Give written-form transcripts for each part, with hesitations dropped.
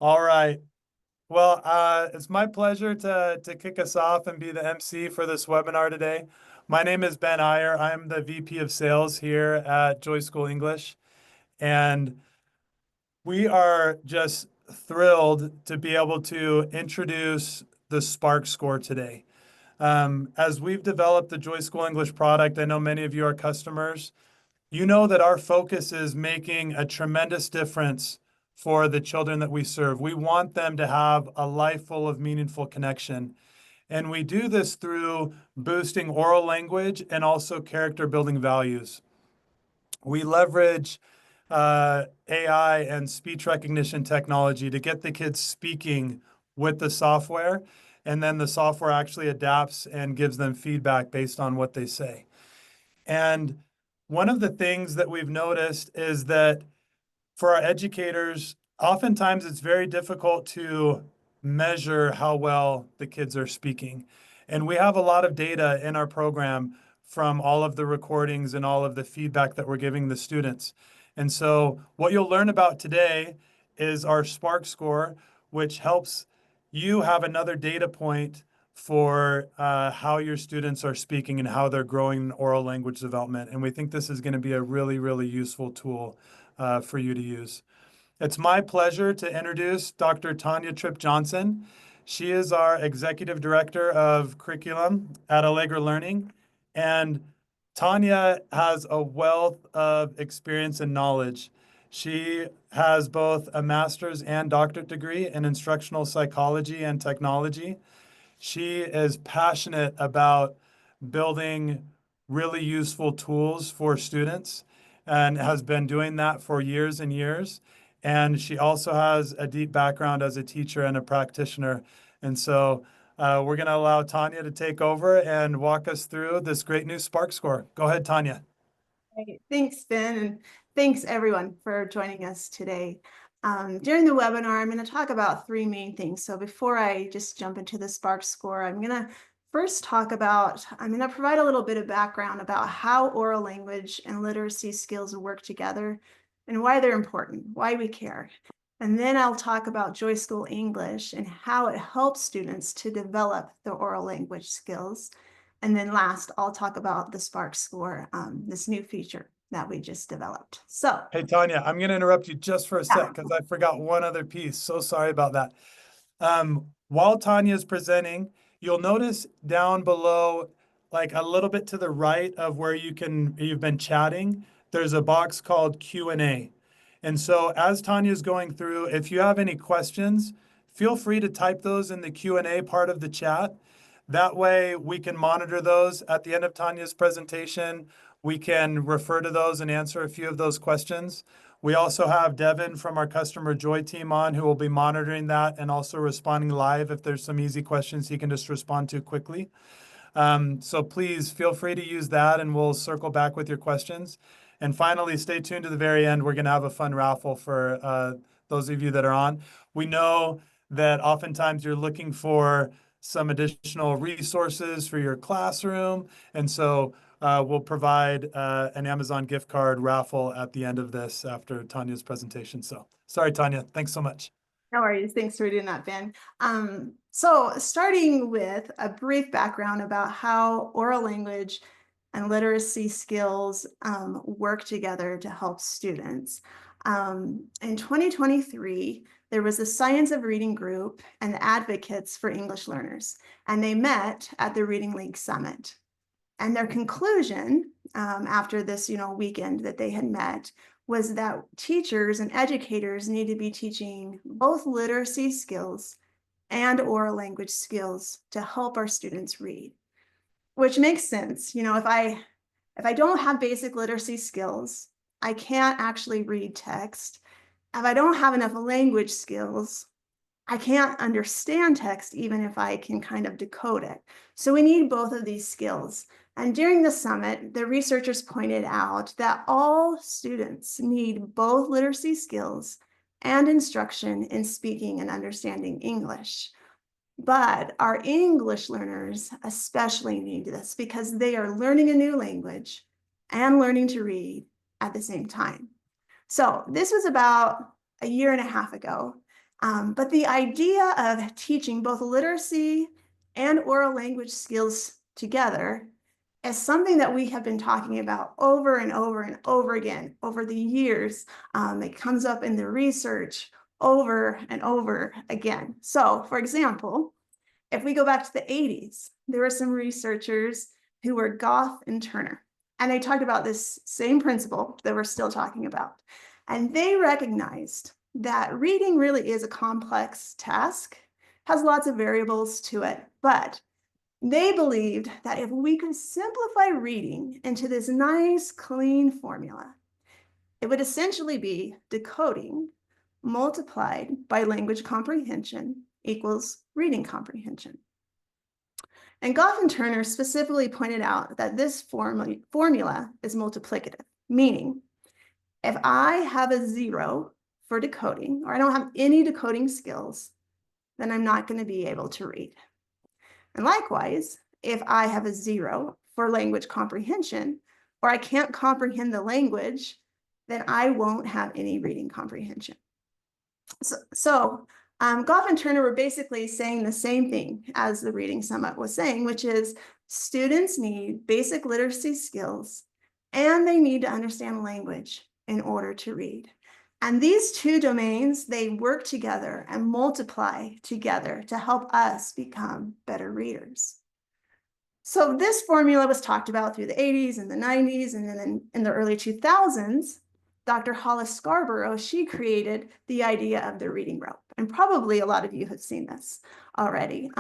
All right. Well, it's my pleasure to kick us off and be the MC for this webinar today. My name is Ben Eyre. I'm the VP of Sales here at Joy School English, and we are just thrilled to be able to introduce the SPARC Score today. As we've developed the Joy School English product, I know many of you are customers. You know that our focus is making a tremendous difference for the children that we serve. We want them to have a life full of meaningful connection. And we do this through boosting oral language and also character building values. We leverage AI and speech recognition technology to get the kids speaking with the software, and then the software actually adapts and gives them feedback based on what they say. And one of the things that we've noticed is that for our educators, oftentimes it's very difficult to measure how well the kids are speaking. And we have a lot of data in our program from all of the recordings and all of the feedback that we're giving the students. And so what you'll learn about today is our SPARC score, which helps you have another data point for how your students are speaking and how they're growing in oral language development. And we think this is going to be a really, really useful tool for you to use. It's my pleasure to introduce Dr. Tanya Tripp-Johnson. She is our Executive Director of Curriculum at Allegra Learning. And Tanya has a wealth of experience and knowledge. She has both a master's and doctorate degree in instructional psychology and technology. She is passionate about building really useful tools for students and has been doing that for years and years. And she also has a deep background as a teacher and a practitioner. And so we're going to allow Tanya to take over and walk us through this great new SPARC score. Go ahead, Tanya. Great. Thanks, Ben, and thanks everyone for joining us today. During the webinar, I'm going to talk about three main things. So before I just jump into the SPARC score, I'm going to first I'm going to provide a little bit of background about how oral language and literacy skills work together and why they're important, why we care. And then I'll talk about Joy School English and how it helps students to develop their oral language skills. And then last, I'll talk about the SPARC score, this new feature that we just developed. So, Hey, Tanya, I'm going to interrupt you just for a yeah. sec because I forgot one other piece. So sorry about that. While Tanya is presenting, you'll notice down below, like a little bit to the right of where you've been chatting, there's a box called Q&A. And so as Tanya's going through, if you have any questions, feel free to type those in the Q&A part of the chat. That way we can monitor those at the end of Tanya's presentation. We can refer to those and answer a few of those questions. We also have Devin from our Customer Joy team on who will be monitoring that and also responding live if there's some easy questions he can just respond to quickly. So please feel free to use that and we'll circle back with your questions. And finally, stay tuned to the very end. We're going to have a fun raffle for those of you that are on. We know that oftentimes you're looking for some additional resources for your classroom. And so we'll provide an Amazon gift card raffle at the end of this after Tanya's presentation. So sorry, Tanya. Thanks so much. No worries. Thanks for doing that, Ben. So starting with a brief background about how oral language and literacy skills work together to help students. In 2023, there was a Science of Reading group and advocates for English learners, and they met at the Reading League Summit. And their conclusion after this weekend that they had met was that teachers and educators need to be teaching both literacy skills and oral language skills to help our students read, which makes sense. If I don't have basic literacy skills, I can't actually read text. If I don't have enough language skills, I can't understand text even if I can kind of decode it. So we need both of these skills. And during the summit, the researchers pointed out that all students need both literacy skills and instruction in speaking and understanding English. But our English learners especially need this because they are learning a new language and learning to read at the same time. So this was about a year and a half ago. But the idea of teaching both literacy and oral language skills together is something that we have been talking about over and over and over again over the years. It comes up in the research over and over again. So, for example, if we go back to the 80s, there were some researchers who were Goff and Turner, and they talked about this same principle that we're still talking about. And they recognized that reading really is a complex task, has lots of variables to it, but they believed that if we could simplify reading into this nice, clean formula, it would essentially be decoding multiplied by language comprehension equals reading comprehension. And Goff and Turner specifically pointed out that this formula is multiplicative, meaning if I have a 0 for decoding, or I don't have any decoding skills, then I'm not going to be able to read. And likewise, if I have a 0 for language comprehension, or I can't comprehend the language, then I won't have any reading comprehension. So Goff and Turner were basically saying the same thing as the Reading Summit was saying, which is students need basic literacy skills and they need to understand language in order to read. And these two domains, they work together and multiply together to help us become better readers. So this formula was talked about through the 80s and the 90s, and then in the early 2000s, Dr. Hollis Scarborough, she created the idea of the reading rope. And probably a lot of you have seen this already.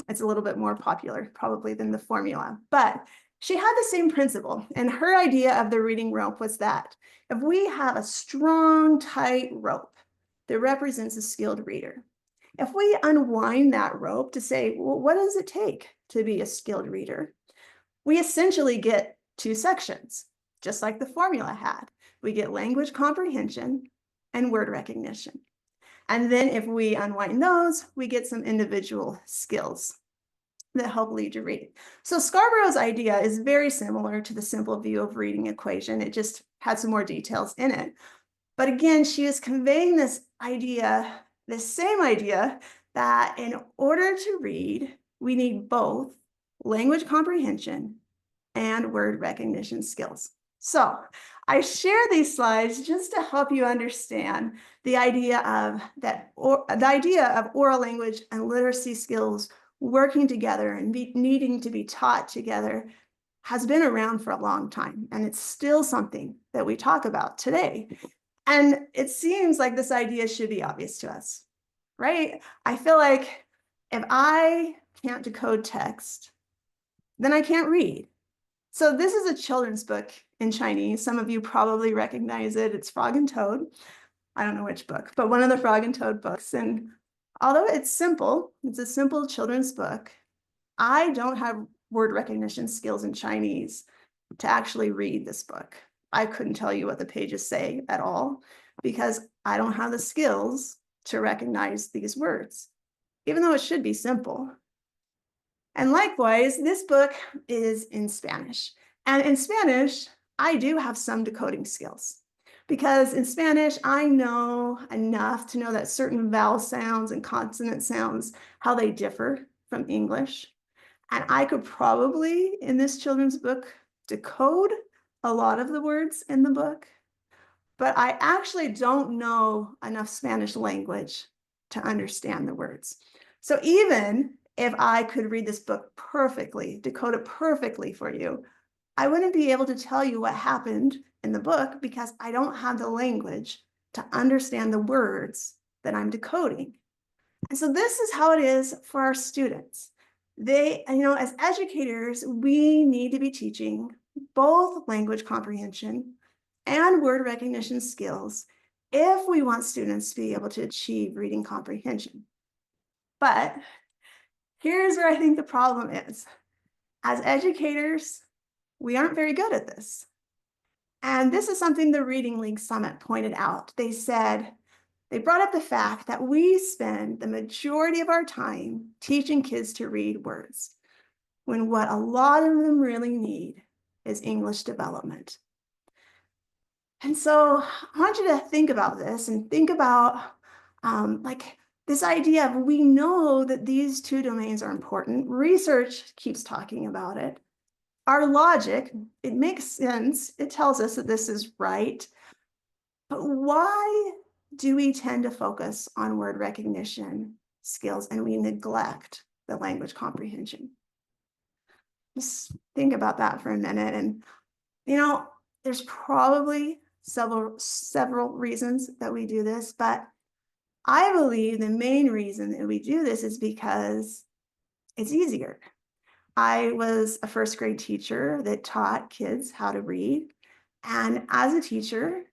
It's a little bit more popular probably than the formula, but she had the same principle. And her idea of the reading rope was that if we have a strong, tight rope that represents a skilled reader, if we unwind that rope to say, well, what does it take to be a skilled reader? We essentially get two sections, just like the formula had. We get language comprehension and word recognition. And then if we unwind those, we get some individual skills that help lead to reading. So Scarborough's idea is very similar to the simple view of reading equation. It just had some more details in it. But again, she is conveying this idea, this same idea, that in order to read, we need both language comprehension and word recognition skills. So I share these slides just to help you understand the idea of oral language and literacy skills working together and needing to be taught together has been around for a long time, and it's still something that we talk about today. And it seems like this idea should be obvious to us, right? I feel like if I can't decode text, then I can't read. So this is a children's book in Chinese. Some of you probably recognize it. It's Frog and Toad. I don't know which book, but one of the Frog and Toad books. And although it's simple, it's a simple children's book, I don't have word recognition skills in Chinese to actually read this book. I couldn't tell you what the pages say at all because I don't have the skills to recognize these words, even though it should be simple. And likewise, this book is in Spanish. And in Spanish, I do have some decoding skills because in Spanish, I know enough to know that certain vowel sounds and consonant sounds, how they differ from English. And I could probably, in this children's book, decode a lot of the words in the book, but I actually don't know enough Spanish language to understand the words. So even if I could read this book perfectly, decode it perfectly for you, I wouldn't be able to tell you what happened in the book because I don't have the language to understand the words that I'm decoding. And so this is how it is for our students. As educators, we need to be teaching both language comprehension and word recognition skills if we want students to be able to achieve reading comprehension. But here's where I think the problem is. As educators, we aren't very good at this. And this is something the Reading League Summit pointed out. They brought up the fact that we spend the majority of our time teaching kids to read words, when what a lot of them really need is English development. And so I want you to think about this and think about Like this idea of we know that these two domains are important. Research keeps talking about it. Our logic, it makes sense. It tells us that this is right. But why do we tend to focus on word recognition skills and we neglect the language comprehension? Just think about that for a minute. And, you know, there's probably several reasons that we do this, but I believe the main reason that we do this is because it's easier. I was a first grade teacher that taught kids how to read. And as a teacher,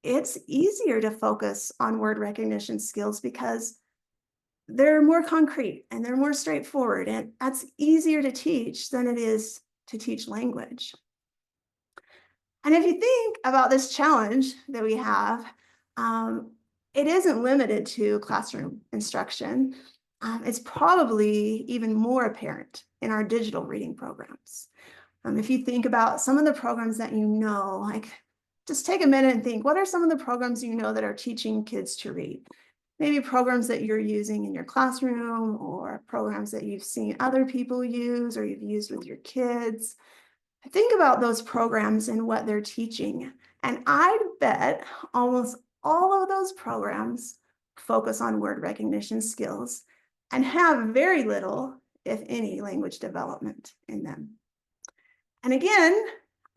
it's easier to focus on word recognition skills because they're more concrete and they're more straightforward. And that's easier to teach than it is to teach language. And if you think about this challenge that we have, um, it isn't limited to classroom instruction. It's probably even more apparent in our digital reading programs. If you think about some of the programs that you know, like just take a minute and think, what are some of the programs you know that are teaching kids to read? Maybe programs that you're using in your classroom or programs that you've seen other people use or you've used with your kids. Think about those programs and what they're teaching. And I'd bet almost all of those programs focus on word recognition skills and have very little, if any, language development in them. And again,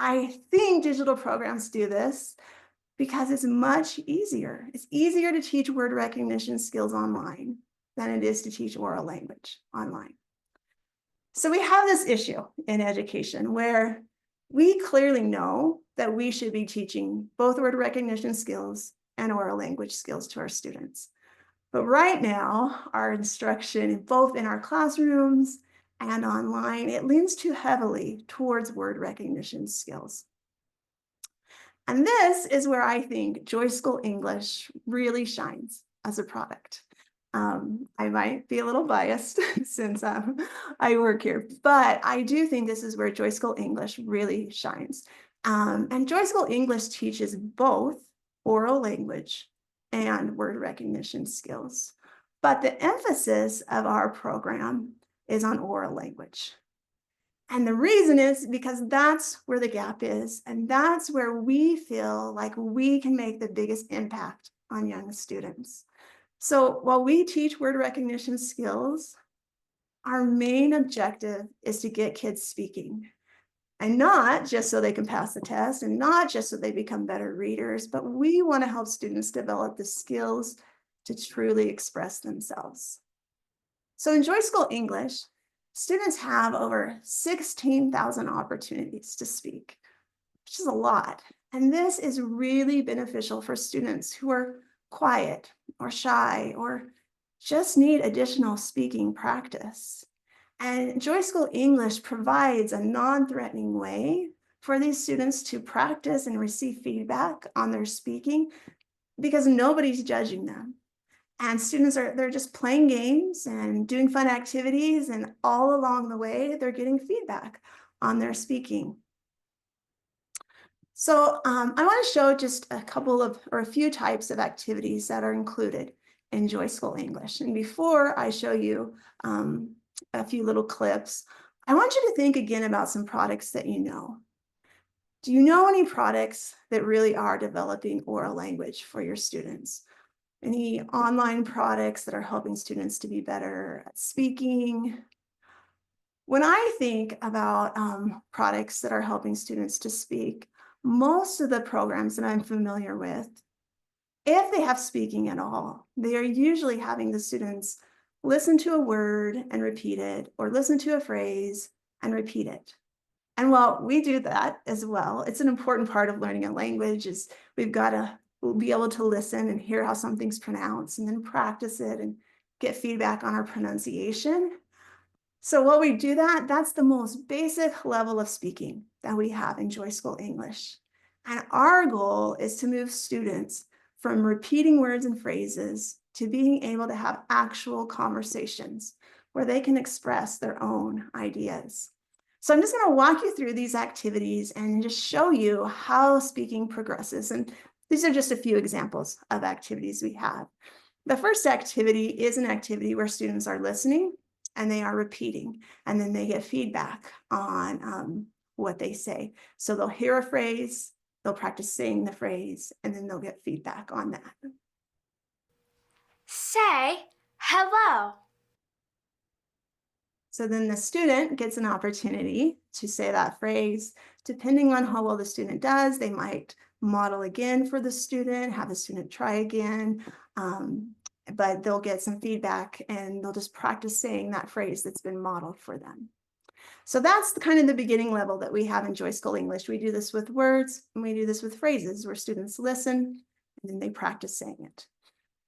I think digital programs do this because it's much easier. It's easier to teach word recognition skills online than it is to teach oral language online. So we have this issue in education where we clearly know that we should be teaching both word recognition skills and oral language skills to our students. But right now, our instruction, both in our classrooms and online, it leans too heavily towards word recognition skills. And this is where I think Joy School English really shines as a product. I might be a little biased since I work here, but I do think this is where Joy School English really shines. And Joy School English teaches both oral language and word recognition skills. But the emphasis of our program is on oral language. And the reason is because that's where the gap is, and that's where we feel like we can make the biggest impact on young students. So while we teach word recognition skills, our main objective is to get kids speaking. And not just so they can pass the test and not just so they become better readers, but we want to help students develop the skills to truly express themselves. So in Joy School English, students have over 16,000 opportunities to speak, which is a lot. And this is really beneficial for students who are quiet or shy or just need additional speaking practice. And Joy School English provides a non-threatening way for these students to practice and receive feedback on their speaking because nobody's judging them. And students they're just playing games and doing fun activities, and all along the way, they're getting feedback on their speaking. So I want to show just a couple of, or a few types of activities that are included in Joy School English. And before I show you a few little clips, I want you to think again about some products that you know. Do you know any products that really are developing oral language for your students? Any online products that are helping students to be better at speaking? When I think about products that are helping students to speak, most of the programs that I'm familiar with, if they have speaking at all, they are usually having the students listen to a word and repeat it, or listen to a phrase and repeat it. And while we do that as well, it's an important part of learning a language is we've got to be able to listen and hear how something's pronounced and then practice it and get feedback on our pronunciation. So while we do that, that's the most basic level of speaking that we have in Joy School English. And our goal is to move students from repeating words and phrases to being able to have actual conversations where they can express their own ideas. So I'm just going to walk you through these activities and just show you how speaking progresses. And these are just a few examples of activities we have. The first activity is an activity where students are listening and they are repeating, and then they get feedback on what they say. So they'll hear a phrase, they'll practice saying the phrase, and then they'll get feedback on that. Say hello. So then the student gets an opportunity to say that phrase. Depending on how well the student does, they might model again for the student, have the student try again, but they'll get some feedback and they'll just practice saying that phrase that's been modeled for them. So that's kind of the beginning level that we have in Joy School English. We do this with words and we do this with phrases where students listen and then they practice saying it.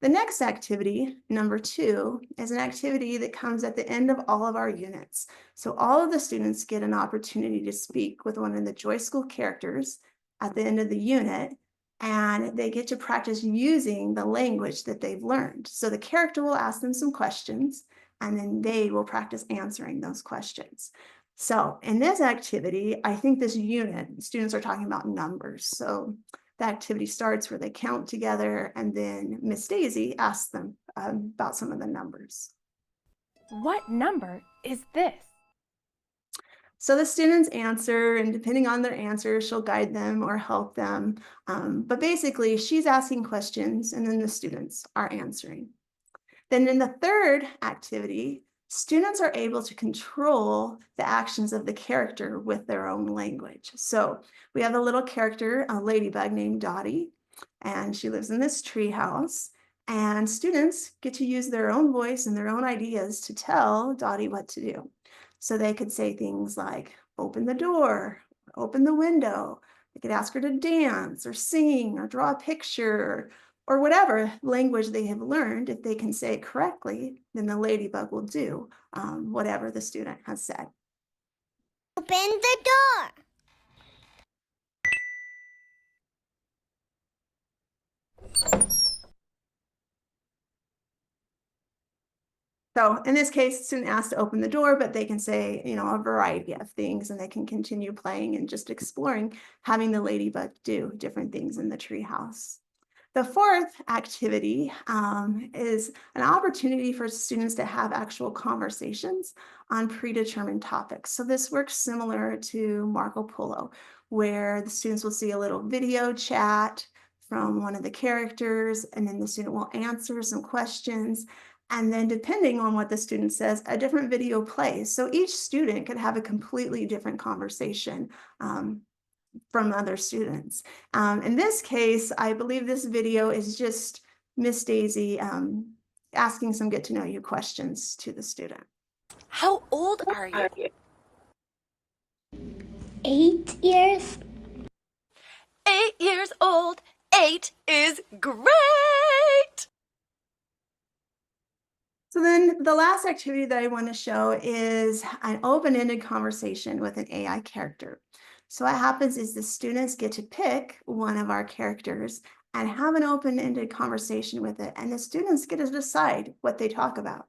The next activity, number 2, is an activity that comes at the end of all of our units. So all of the students get an opportunity to speak with one of the Joy School characters at the end of the unit, and they get to practice using the language that they've learned. So the character will ask them some questions, and then they will practice answering those questions. So in this activity, I think this unit, students are talking about numbers. So the activity starts where they count together, and then Miss Daisy asks them about some of the numbers. What number is this? So the students answer, and depending on their answer, she'll guide them or help them. But basically, she's asking questions, and then the students are answering. Then in the third activity, students are able to control the actions of the character with their own language. So we have a little character, a ladybug named Dottie, and she lives in this tree house. And students get to use their own voice and their own ideas to tell Dottie what to do. So they could say things like, open the door, open the window. They could ask her to dance or sing or draw a picture, or whatever language they have learned. If they can say it correctly, then the ladybug will do whatever the student has said. Open the door. So in this case, the student asked to open the door, but they can say, a variety of things, and they can continue playing and just exploring, having the ladybug do different things in the tree house. The fourth activity is an opportunity for students to have actual conversations on predetermined topics. So this works similar to Marco Polo, where the students will see a little video chat from one of the characters, and then the student will answer some questions. And then depending on what the student says, a different video plays. So each student could have a completely different conversation from other students. In this case, I believe this video is just Miss Daisy asking some get to know you questions to the student. How old are you? 8 years. 8 years old. 8 is great. So then the last activity that I want to show is an open-ended conversation with an AI character. So what happens is the students get to pick one of our characters and have an open-ended conversation with it. And the students get to decide what they talk about.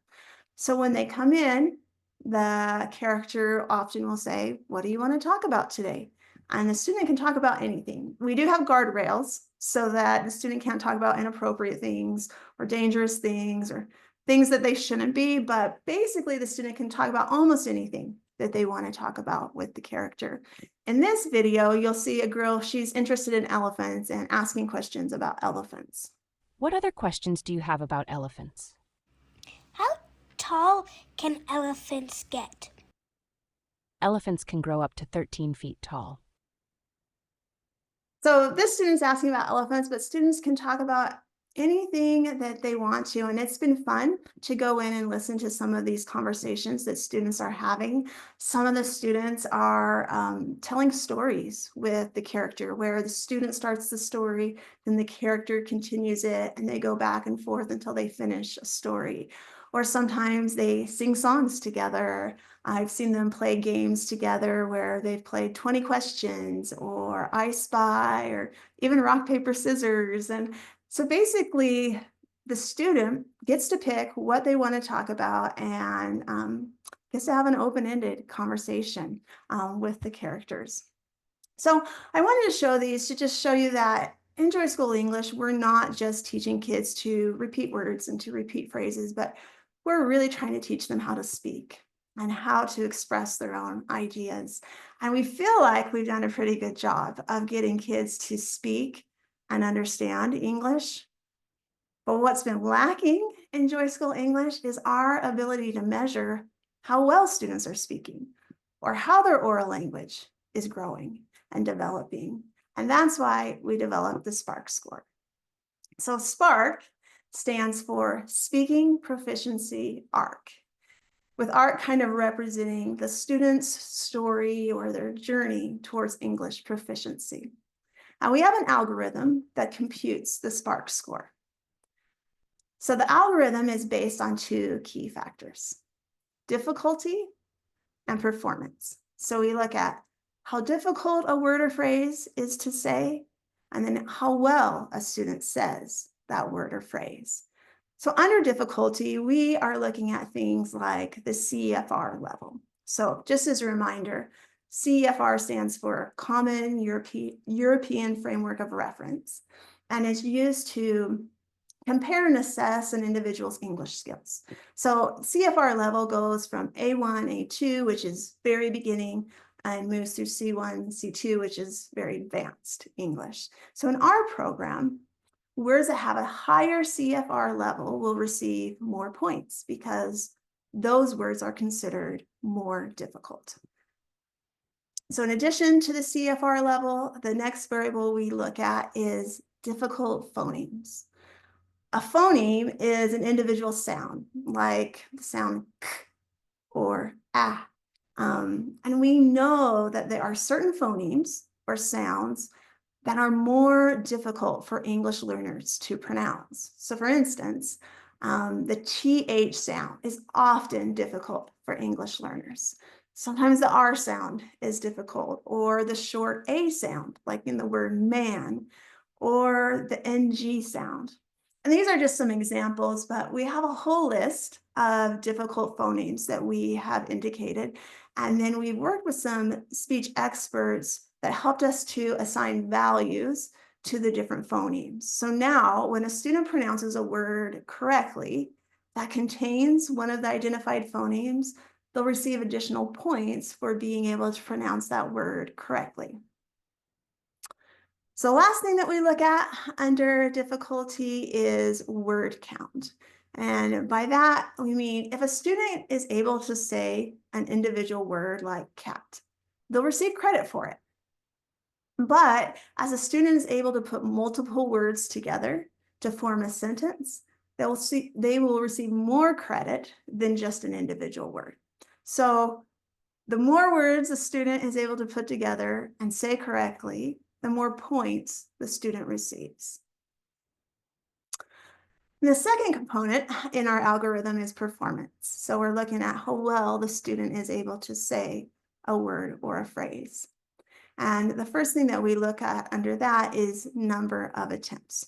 So when they come in, the character often will say, what do you want to talk about today? And the student can talk about anything. We do have guardrails so that the student can't talk about inappropriate things or dangerous things or things that they shouldn't be, but basically the student can talk about almost anything that they want to talk about with the character. In this video, you'll see a girl, she's interested in elephants and asking questions about elephants. What other questions do you have about elephants? How tall can elephants get? Elephants can grow up to 13 feet tall. So this student's asking about elephants, but students can talk about anything that they want to. And it's been fun to go in and listen to some of these conversations that students are having. Some of the students are telling stories with the character, where the student starts the story, then the character continues it, and they go back and forth until they finish a story. Or sometimes they sing songs together. I've seen them play games together where they've played 20 questions or I Spy or even rock, paper, scissors. And so basically, the student gets to pick what they want to talk about and gets to have an open-ended conversation with the characters. So I wanted to show these to just show you that in Joy School English, we're not just teaching kids to repeat words and to repeat phrases, but we're really trying to teach them how to speak and how to express their own ideas. And we feel like we've done a pretty good job of getting kids to speak and understand English. But what's been lacking in Joy School English is our ability to measure how well students are speaking or how their oral language is growing and developing. And that's why we developed the SPARC Score. So SPARC stands for Speaking Proficiency Arc, with ARC kind of representing the student's story or their journey towards English proficiency. And we have an algorithm that computes the SPARC Score. So the algorithm is based on two key factors: difficulty and performance. So we look at how difficult a word or phrase is to say, and then how well a student says that word or phrase. So under difficulty, we are looking at things like the CFR level. So just as a reminder, CFR stands for Common European Framework of Reference, and is used to compare and assess an individual's English skills. So CFR level goes from A1, A2, which is very beginning, and moves through C1, C2, which is very advanced English. So in our program, words that have a higher CFR level will receive more points because those words are considered more difficult. So in addition to the CFR level, the next variable we look at is difficult phonemes. A phoneme is an individual sound, like the sound k or ah. And we know that there are certain phonemes or sounds that are more difficult for English learners to pronounce. So for instance, the TH sound is often difficult for English learners. Sometimes the R sound is difficult, or the short A sound, like in the word man, or the NG sound. And these are just some examples, but we have a whole list of difficult phonemes that we have indicated. And then we've worked with some speech experts that helped us to assign values to the different phonemes. So now when a student pronounces a word correctly that contains one of the identified phonemes, they'll receive additional points for being able to pronounce that word correctly. So the last thing that we look at under difficulty is word count. And by that, we mean if a student is able to say an individual word like cat, they'll receive credit for it. But as a student is able to put multiple words together to form a sentence, they will receive more credit than just an individual word. So the more words a student is able to put together and say correctly, the more points the student receives. The second component in our algorithm is performance. So we're looking at how well the student is able to say a word or a phrase. And the first thing that we look at under that is number of attempts.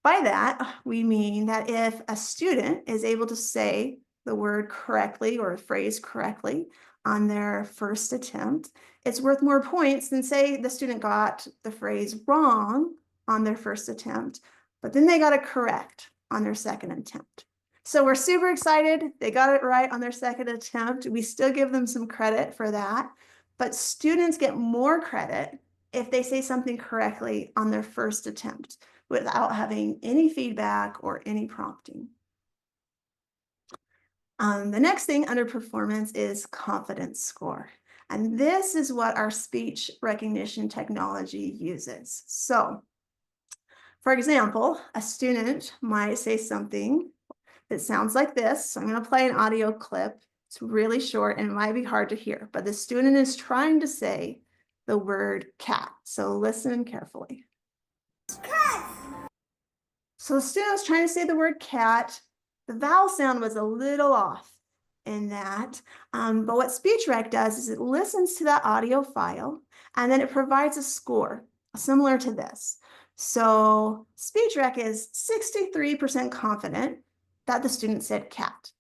By that, we mean that if a student is able to say the word correctly or a phrase correctly on their first attempt, it's worth more points than say the student got the phrase wrong on their first attempt, but then they got it correct on their second attempt. So we're super excited. They got it right on their second attempt. We still give them some credit for that, but students get more credit if they say something correctly on their first attempt without having any feedback or any prompting. The next thing under performance is confidence score. And this is what our speech recognition technology uses. So, for example, a student might say something that sounds like this. So I'm going to play an audio clip. It's really short and it might be hard to hear, but the student is trying to say the word cat. So listen carefully. Cat. So the student was trying to say the word cat. The vowel sound was a little off in that, but what SpeechRec does is it listens to that audio file and then it provides a score similar to this. So SpeechRec is 63% confident that the student said cat,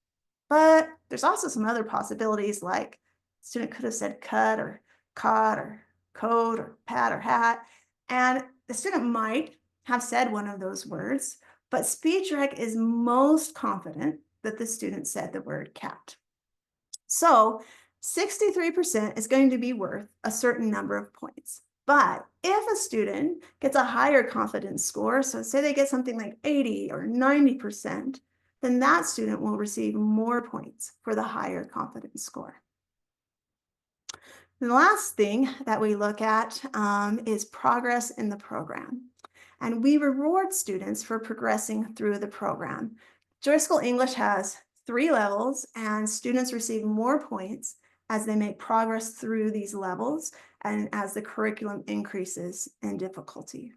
but there's also some other possibilities like the student could have said cut or caught or coat or pat or hat, and the student might have said one of those words, but SpeechRec is most confident that the student said the word cat. So 63% is going to be worth a certain number of points. But if a student gets a higher confidence score, so say they get something like 80 or 90%, then that student will receive more points for the higher confidence score. And the last thing that we look at is progress in the program. And we reward students for progressing through the program. Joy School English has 3 levels, and students receive more points as they make progress through these levels and as the curriculum increases in difficulty.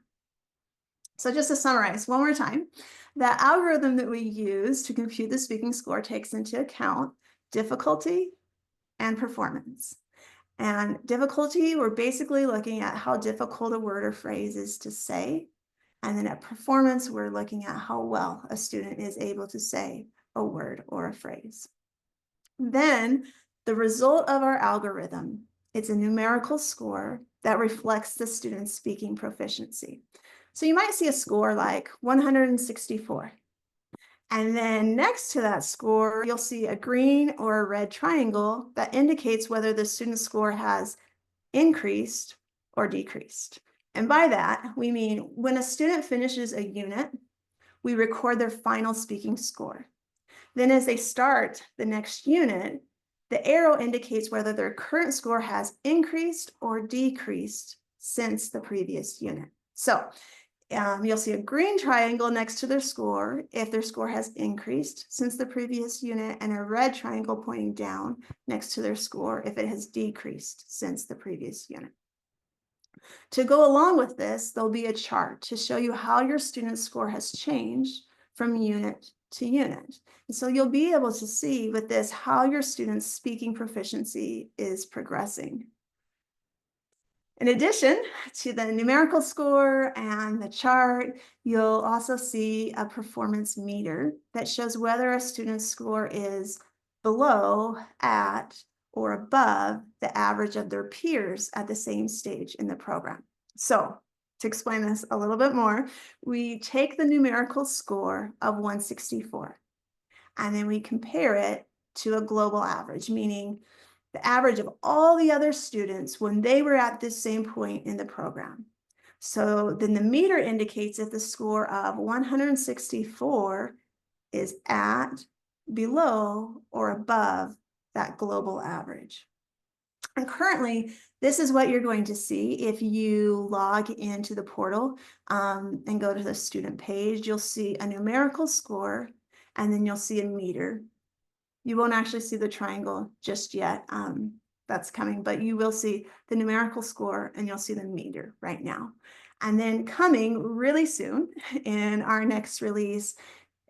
So just to summarize one more time, the algorithm that we use to compute the speaking score takes into account difficulty and performance. And difficulty, we're basically looking at how difficult a word or phrase is to say. And then at performance, we're looking at how well a student is able to say a word or a phrase. Then the result of our algorithm, it's a numerical score that reflects the student's speaking proficiency. So you might see a score like 164. And then next to that score, you'll see a green or a red triangle that indicates whether the student's score has increased or decreased. And by that, we mean when a student finishes a unit, we record their final speaking score. Then as they start the next unit, the arrow indicates whether their current score has increased or decreased since the previous unit. So you'll see a green triangle next to their score if their score has increased since the previous unit, and a red triangle pointing down next to their score if it has decreased since the previous unit. To go along with this, there'll be a chart to show you how your student's score has changed from unit to unit. And so you'll be able to see with this how your student's speaking proficiency is progressing. In addition to the numerical score and the chart, you'll also see a performance meter that shows whether a student's score is below, at, or above the average of their peers at the same stage in the program. So to explain this a little bit more, we take the numerical score of 164 and then we compare it to a global average, meaning the average of all the other students when they were at this same point in the program. So then the meter indicates if the score of 164 is at, below, or above that global average. And currently, this is what you're going to see if you log into the portal and go to the student page. You'll see a numerical score, and then you'll see a meter. You won't actually see the triangle just yet. That's coming, but you will see the numerical score and you'll see the meter right now. And then coming really soon in our next release,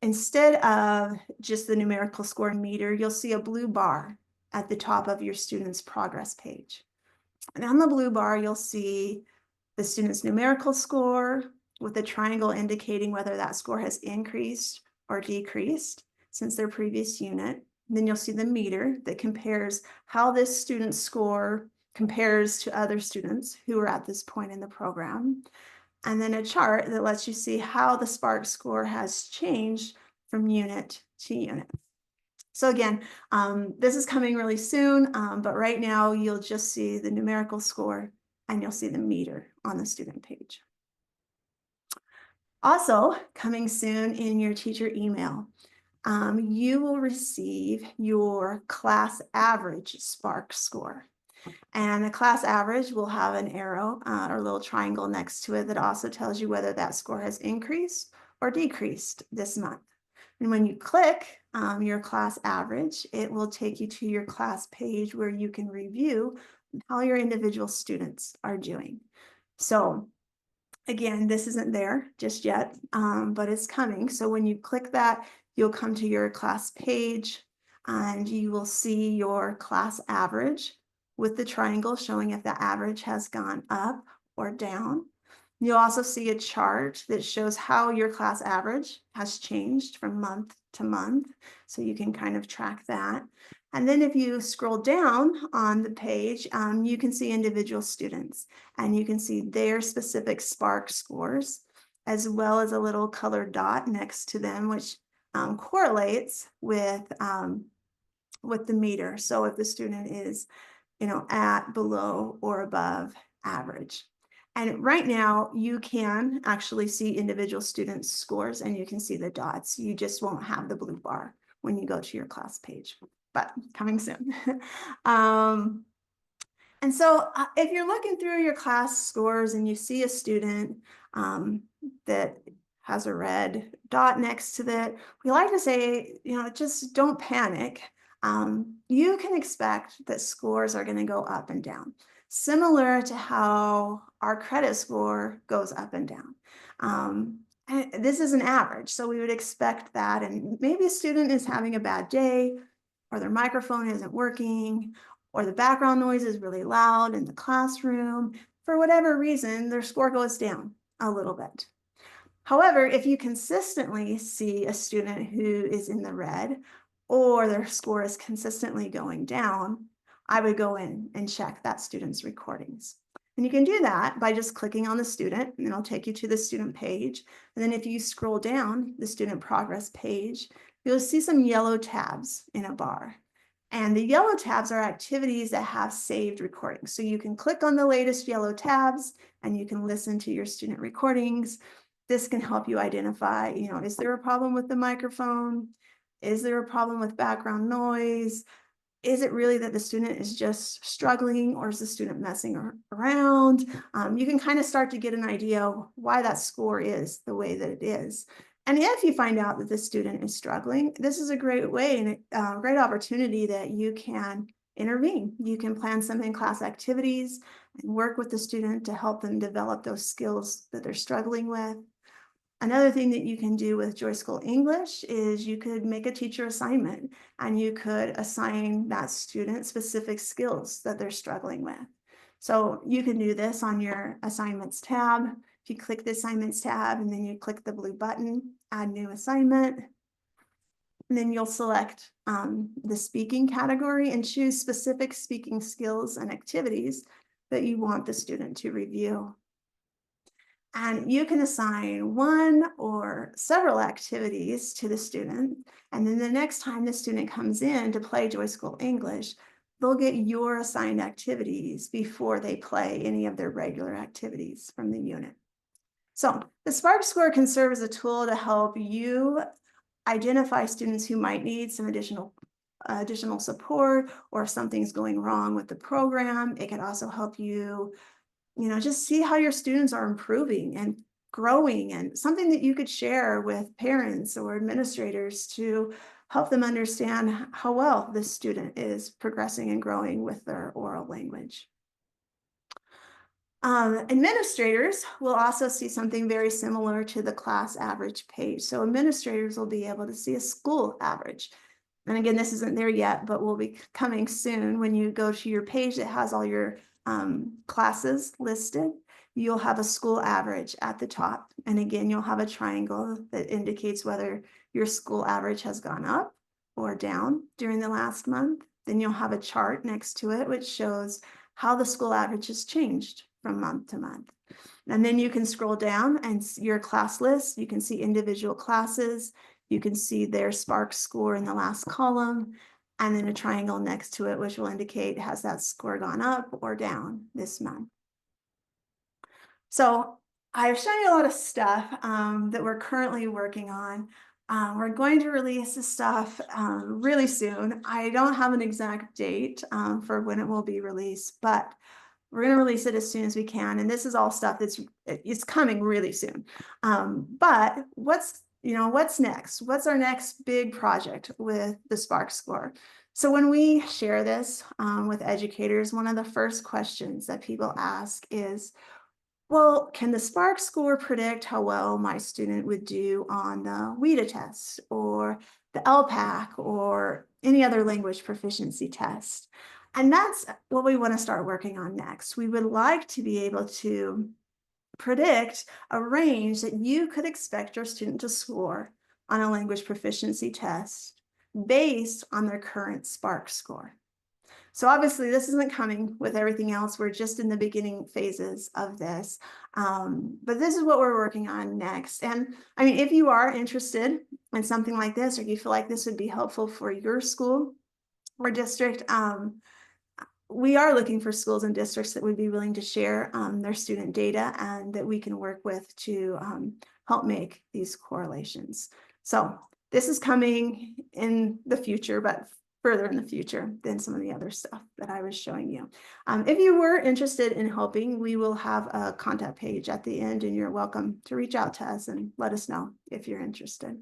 instead of just the numerical score and meter, you'll see a blue bar at the top of your student's progress page. And on the blue bar, you'll see the student's numerical score with a triangle indicating whether that score has increased or decreased since their previous unit. Then you'll see the meter that compares how this student's score compares to other students who are at this point in the program. And then a chart that lets you see how the SPARC score has changed from unit to unit. So again, this is coming really soon, but right now you'll just see the numerical score and you'll see the meter on the student page. Also coming soon in your teacher email, you will receive your class average SPARC score. And the class average will have an arrow or a little triangle next to it that also tells you whether that score has increased or decreased this month. And when you click your class average, it will take you to your class page where you can review how your individual students are doing. So again, this isn't there just yet, but it's coming. So when you click that, you'll come to your class page and you will see your class average with the triangle showing if the average has gone up or down. You'll also see a chart that shows how your class average has changed from month to month. So you can kind of track that. And then if you scroll down on the page, you can see individual students and you can see their specific SPARC scores. as well as a little colored dot next to them, which correlates with the meter. So if the student is, at, below, or above average. And right now you can actually see individual students' scores and you can see the dots. You just won't have the blue bar when you go to your class page, but coming soon. And so if you're looking through your class scores and you see a student that has a red dot next to that, we like to say, just don't panic. You can expect that scores are going to go up and down, similar to how our credit score goes up and down. And this is an average, so we would expect that. And maybe a student is having a bad day, or their microphone isn't working, or the background noise is really loud in the classroom. For whatever reason, their score goes down a little bit. However, if you consistently see a student who is in the red, or their score is consistently going down, I would go in and check that student's recordings. And you can do that by just clicking on the student, and it'll take you to the student page. And then if you scroll down the student progress page, you'll see some yellow tabs in a bar. And the yellow tabs are activities that have saved recordings. So you can click on the latest yellow tabs and you can listen to your student recordings. This can help you identify, is there a problem with the microphone? Is there a problem with background noise? Is it really that the student is just struggling, or is the student messing around? You can kind of start to get an idea why that score is the way that it is. And if you find out that the student is struggling, this is a great way and a great opportunity that you can intervene. You can plan some in-class activities and work with the student to help them develop those skills that they're struggling with. Another thing that you can do with Joy School English is you could make a teacher assignment and you could assign that student specific skills that they're struggling with. So you can do this on your assignments tab. If you click the assignments tab and then you click the blue button, add new assignment, and then you'll select the speaking category and choose specific speaking skills and activities that you want the student to review. And you can assign one or several activities to the student. And then the next time the student comes in to play Joy School English, they'll get your assigned activities before they play any of their regular activities from the unit. So the SPARC Score can serve as a tool to help you identify students who might need some additional support, or if something's going wrong with the program. It can also help you just see how your students are improving and growing, and something that you could share with parents or administrators to help them understand how well this student is progressing and growing with their oral language. Administrators will also see something very similar to the class average page. So administrators will be able to see a school average. And again, this isn't there yet, but will be coming soon. When you go to your page that has all your classes listed, you'll have a school average at the top. And again, you'll have a triangle that indicates whether your school average has gone up or down during the last month. Then you'll have a chart next to it, which shows how the school average has changed from month to month. And then you can scroll down and see your class list. You can see individual classes. You can see their SPARC score in the last column, and then a triangle next to it, which will indicate has that score gone up or down this month. So I've shown you a lot of stuff that we're currently working on. We're going to release this stuff really soon. I don't have an exact date for when it will be released, but we're going to release it as soon as we can. And this is all stuff it's coming really soon. But what's next? What's our next big project with the SPARC Score? So when we share this with educators, one of the first questions that people ask is, well, can the SPARC Score predict how well my student would do on the WIDA test or the LPAC or any other language proficiency test? And that's what we want to start working on next. We would like to be able to predict a range that you could expect your student to score on a language proficiency test based on their current SPARC score. So obviously this isn't coming with everything else. We're just in the beginning phases of this. But this is what we're working on next. And I mean, if you are interested in something like this, or you feel like this would be helpful for your school or district, we are looking for schools and districts that would be willing to share their student data and that we can work with to help make these correlations. So this is coming in the future, but further in the future than some of the other stuff that I was showing you. If you were interested in helping, we will have a contact page at the end, and you're welcome to reach out to us and let us know if you're interested.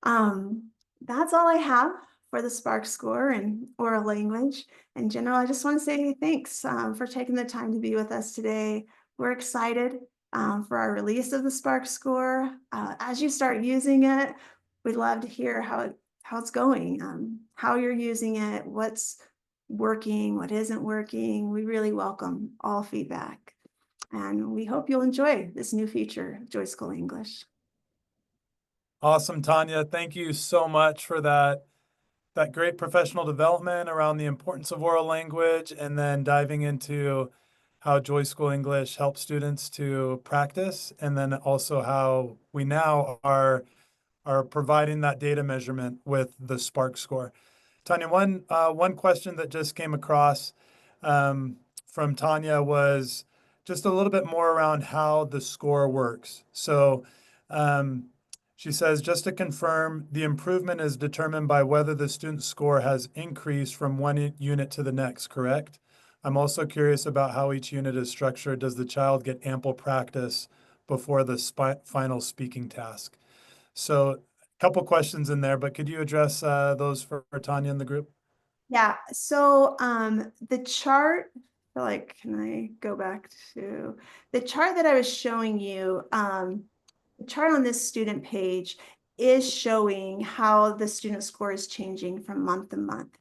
That's all I have for the SPARC score and oral language. In general, I just want to say thanks for taking the time to be with us today. We're excited for our release of the SPARC score. As you start using it, we'd love to hear how it's going, how you're using it, what's working, what isn't working. We really welcome all feedback. And we hope you'll enjoy this new feature of Joy School English. Awesome, Tanya. Thank you so much for that great professional development around the importance of oral language, and then diving into how Joy School English helps students to practice, and then also how we now are providing that data measurement with the SPARC score. Tanya, one question that just came across from Tanya was just a little bit more around how the score works. So she says, just to confirm, the improvement is determined by whether the student's score has increased from one unit to the next, correct? I'm also curious about how each unit is structured. Does the child get ample practice before the final speaking task? So a couple questions in there, but could you address those for Tanya in the group? Yeah, so the chart, like, can I go back to the chart that I was showing you? The chart on this student page is showing how the student score is changing from month to month.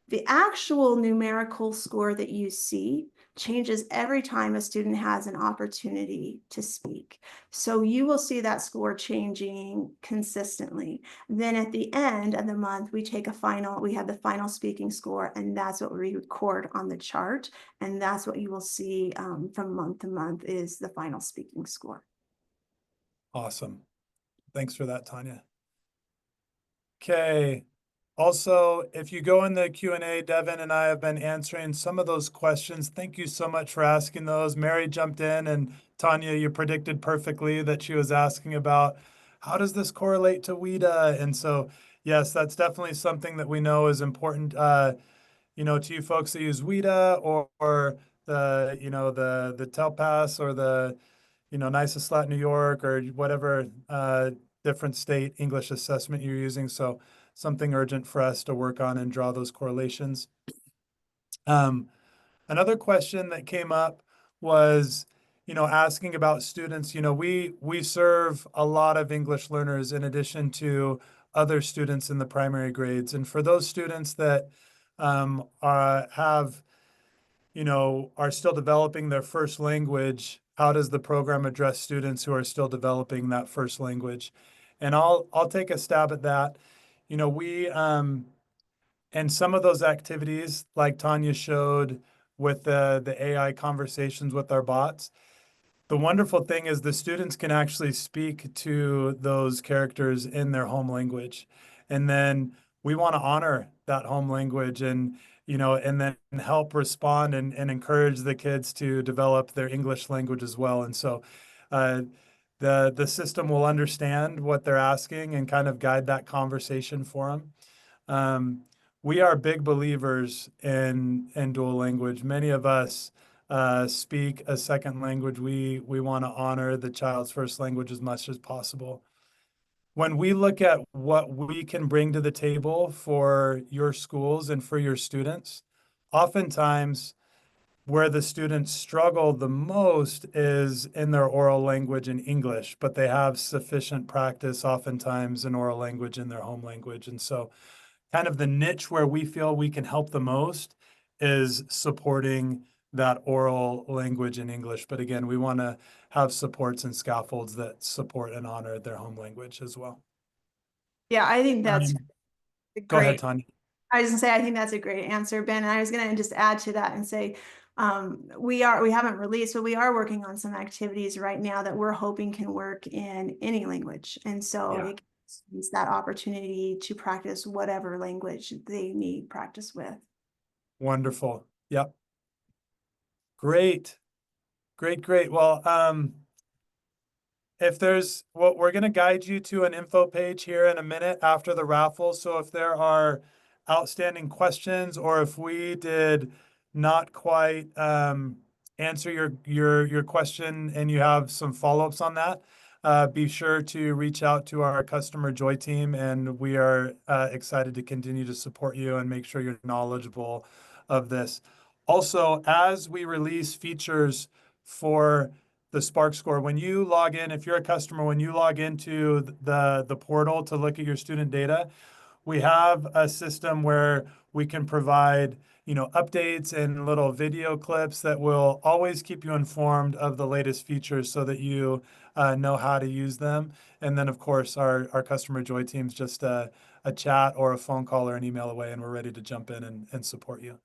The actual numerical score that you see changes every time a student has an opportunity to speak. So you will see that score changing consistently. Then at the end of the month, we have the final speaking score, and that's what we record on the chart. And that's what you will see from month to month is the final speaking score. Awesome. Thanks for that, Tanya. Okay. Also, if you go in the Q&A, Devin and I have been answering some of those questions. Thank you so much for asking those. Mary jumped in, and Tanya, you predicted perfectly that she was asking about how does this correlate to WIDA? And so, yes, that's definitely something that we know is important, to you folks that use WIDA or the TELPAS or the, NYSA/SLAT New York or whatever different state English assessment you're using. So something urgent for us to work on and draw those correlations. Another question that came up was, asking about students. We serve a lot of English learners in addition to other students in the primary grades. And for those students that are still developing their first language, how does the program address students who are still developing that first language? And I'll take a stab at that. We and some of those activities, like Tanya showed with the AI conversations with our bots, the wonderful thing is the students can actually speak to those characters in their home language. And then we want to honor that home language and then help respond and encourage the kids to develop their English language as well. And so the system will understand what they're asking and kind of guide that conversation for them. We are big believers in dual language. Many of us speak a second language. We want to honor the child's first language as much as possible. When we look at what we can bring to the table for your schools and for your students, oftentimes where the students struggle the most is in their oral language in English, but they have sufficient practice oftentimes in oral language in their home language. And so kind of the niche where we feel we can help the most is supporting that oral language in English. But again, we want to have supports and scaffolds that support and honor their home language as well. Yeah, I think that's Go ahead, great. Tanya. I was gonna say, I think that's a great answer, Ben. And I was gonna just add to that and say, we haven't released, but we are working on some activities right now that we're hoping can work in any language. And so Yeah. it gives that opportunity to practice whatever language they need practice with. Wonderful. Yep. Great. Great. Well, if there's, well, we're going to guide you to an info page here in a minute after the raffle. So if there are outstanding questions, or if we did not quite answer your question and you have some follow-ups on that, be sure to reach out to our customer joy team, and we are excited to continue to support you and make sure you're knowledgeable of this. Also, as we release features for the SPARC Score, when you log in, if you're a customer, when you log into the portal to look at your student data, we have a system where we can provide, updates and little video clips that will always keep you informed of the latest features so that you know how to use them. And then, of course, our customer joy team's just a chat or a phone call or an email away, and we're ready to jump in and support you.